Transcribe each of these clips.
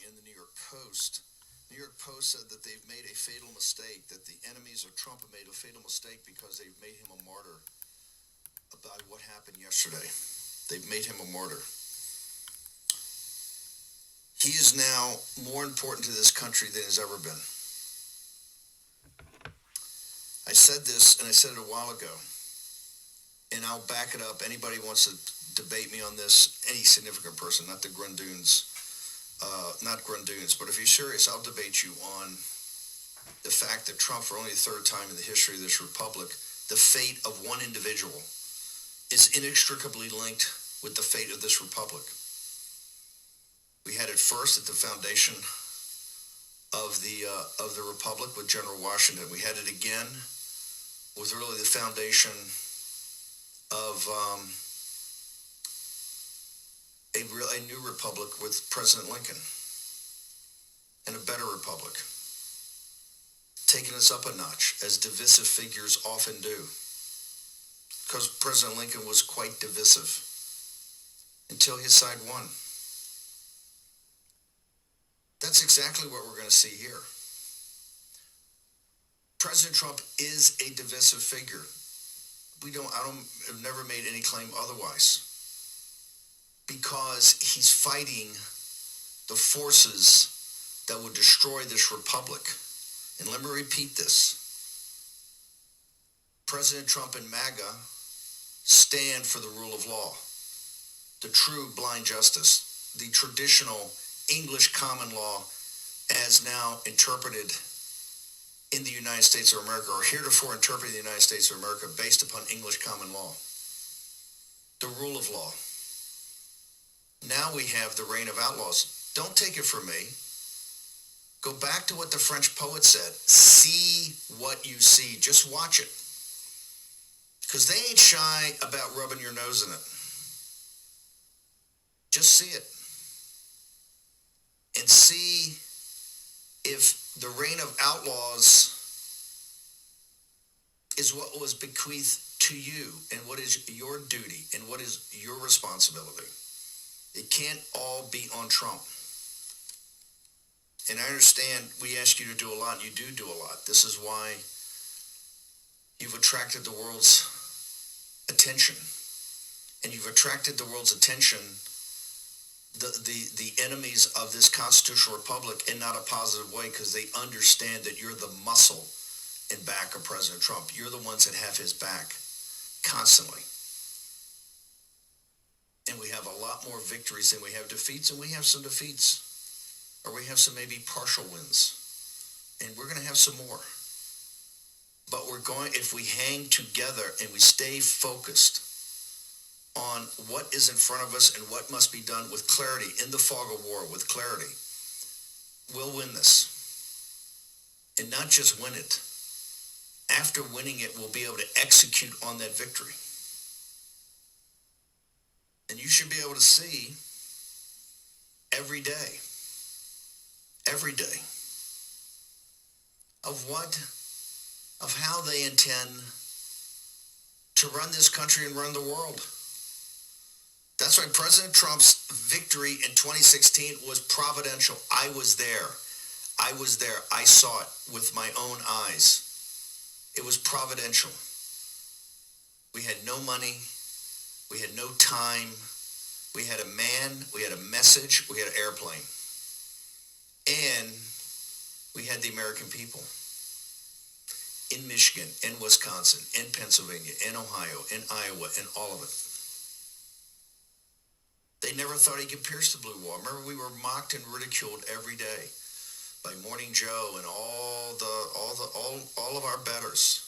in the New York Post. New York Post said that they've made a fatal mistake, that the enemies of Trump have made a fatal mistake because they've made him a martyr about what happened yesterday. They've made him a martyr. He is now more important to this country than he's ever been. I said this, and I said it a while ago, and I'll back it up. Anybody wants to debate me on this, any significant person, not the Grundoons, but if you're serious, I'll debate you on the fact that Trump, for only the third time in the history of this republic, the fate of one individual is inextricably linked with the fate of this republic. We had it first at the foundation of the republic with General Washington. We had it again with really the foundation of a new republic with President Lincoln, and a better republic, taking us up a notch, as divisive figures often do, because President Lincoln was quite divisive until his side won. That's exactly what we're going to see here. President Trump is a divisive figure. I've never made any claim otherwise, because he's fighting the forces that would destroy this republic. And let me repeat this. President Trump and MAGA stand for the rule of law, the true blind justice, the traditional English common law as now interpreted in the United States of America, or heretofore interpreted in the United States of America based upon English common law, the rule of law. Now we have the reign of outlaws. Don't take it from me. Go back to what the French poet said. See what you see. Just watch it. Because they ain't shy about rubbing your nose in it. Just see it. And see if the reign of outlaws is what was bequeathed to you, and what is your duty, and what is your responsibility. It can't all be on Trump. And I understand we ask you to do a lot, and you do a lot. This is why you've attracted the world's attention. And you've attracted the world's attention, the enemies of this constitutional republic, in not a positive way, because they understand that you're the muscle in back of President Trump. You're the ones that have his back constantly. And we have a lot more victories than we have defeats, and we have some defeats. Or we have some maybe partial wins. And we're going to have some more. But if we hang together and we stay focused on what is in front of us and what must be done with clarity, in the fog of war, with clarity, we'll win this. And not just win it. After winning it, we'll be able to execute on that victory. And you should be able to see every day, of how they intend to run this country and run the world. That's why President Trump's victory in 2016 was providential. I was there. I saw it with my own eyes. It was providential. We had no money. We had no time. We had a man. We had a message. We had an airplane. And we had the American people in Michigan, in Wisconsin, in Pennsylvania, in Ohio, in Iowa, in all of it. They never thought he could pierce the blue wall. Remember, we were mocked and ridiculed every day by Morning Joe and all of our betters,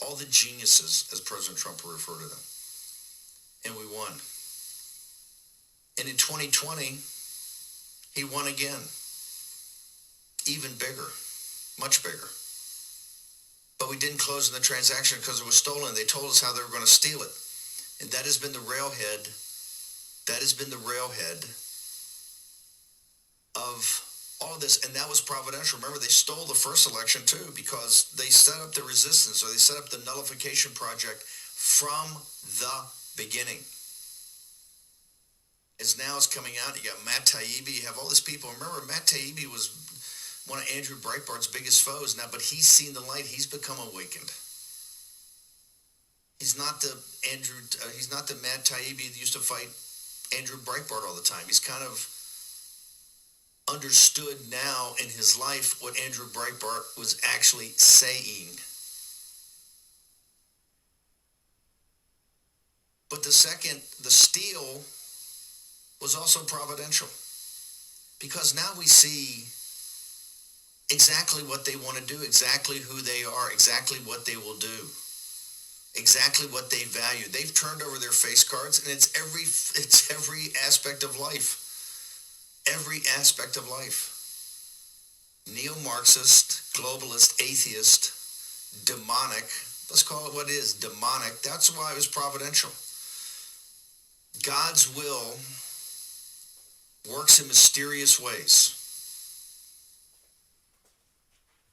all the geniuses, as President Trump would refer to them. And we won. And in 2020, he won again. Even bigger, much bigger. But we didn't close in the transaction because it was stolen. They told us how they were going to steal it. And that has been the railhead. That has been the railhead of all of this. And that was providential. Remember, they stole the first election too, because they set up the resistance, or they set up the nullification project from the beginning. is now is coming out. You got Matt Taibbi. You have all these people. Remember, Matt Taibbi was one of Andrew Breitbart's biggest foes now, but he's seen the light. He's become awakened. He's not the he's not the Matt Taibbi that used to fight Andrew Breitbart all the time. He's kind of understood now in his life what Andrew Breitbart was actually saying. But the steal was also providential, because now we see exactly what they want to do, exactly who they are, exactly what they will do, exactly what they value. They've turned over their face cards, and it's every aspect of life. Every aspect of life. Neo-Marxist, globalist, atheist, demonic. Let's call it what it is, demonic. That's why it was providential. God's will works in mysterious ways.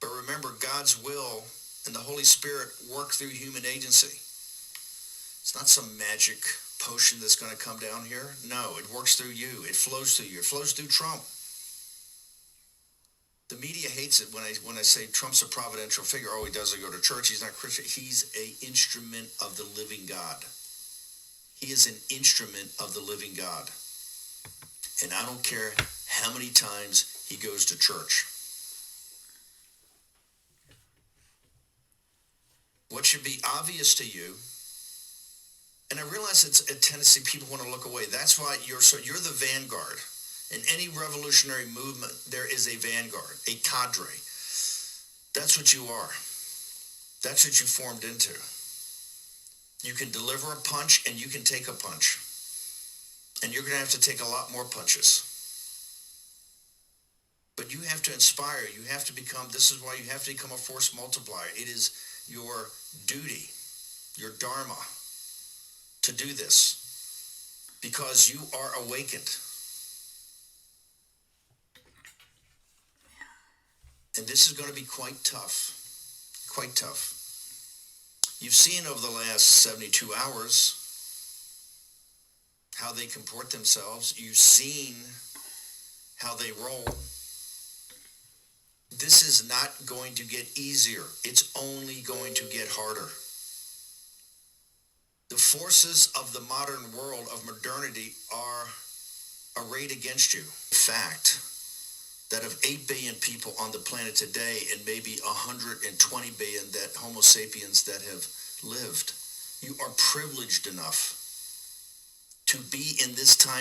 But remember, God's will and the Holy Spirit work through human agency. It's not some magic potion that's going to come down here. No, it works through you. It flows through you. It flows through Trump. The media hates it when I say Trump's a providential figure. Oh, he doesn't go to church. He's not Christian. He's an instrument of the living God. He is an instrument of the living God. And I don't care how many times he goes to church. What should be obvious to you, and I realize it's a tendency people want to look away. That's why you're the vanguard. In any revolutionary movement, there is a vanguard, a cadre. That's what you are. That's what you formed into. You can deliver a punch and you can take a punch. And you're going to have to take a lot more punches. But you have to inspire. You have to become, this is why you have to become a force multiplier. It is your duty, your dharma, to do this, because you are awakened. And this is going to be quite tough. Quite tough. You've seen over the last 72 hours how they comport themselves. You've seen how they roll. This is not going to get easier. It's only going to get harder. The forces of the modern world of modernity are arrayed against you. The fact that of 8 billion people on the planet today, and maybe 120 billion that Homo sapiens that have lived, you are privileged enough to be in this time